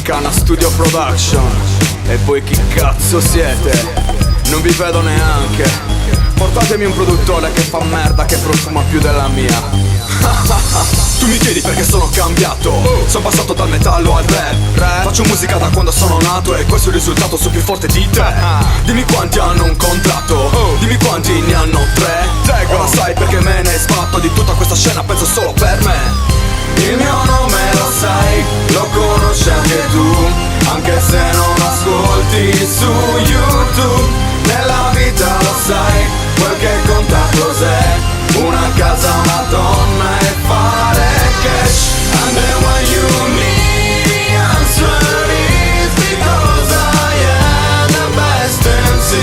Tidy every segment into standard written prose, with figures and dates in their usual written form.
Cana Studio Production. E voi chi cazzo siete? Non vi vedo neanche. Portatemi un produttore che fa merda, che profuma più della mia. Tu mi chiedi perché sono cambiato. Sono passato dal metallo al rap. Faccio musica da quando sono nato e questo è il risultato, sono più forte di te. Dimmi quanti hanno un contratto, dimmi quanti ne hanno tre. Ora sai perché me ne sbatto di tutta questa scena, penso solo per me. Il mio nome lo sai, lo conosci anche tu, anche se non ascolti su YouTube. Nella vita lo sai, quel che conta cos'è? Una casa, una donna e fare cash. And then when you need the answer is because I am the best MC.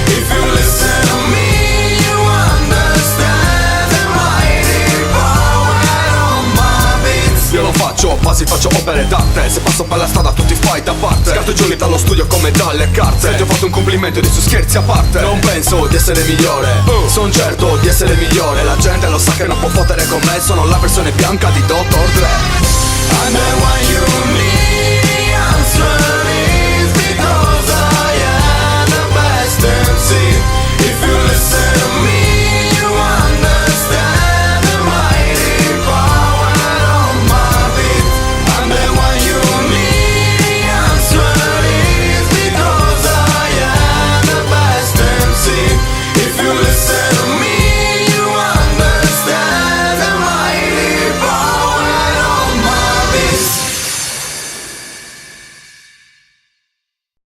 If you listen to me, you understand the mighty power of my beats. Io non faccio basi, faccio opere d'arte. Se passo per la strada tutti fai da parte. Scatto i giorni dallo studio come dalle carte. Se ti ho fatto un complimento di su scherzi a parte. Non penso di essere migliore, son certo di essere migliore. La gente lo sa che non può fottere con me. Sono la versione bianca di Dr. Dre. And then when you need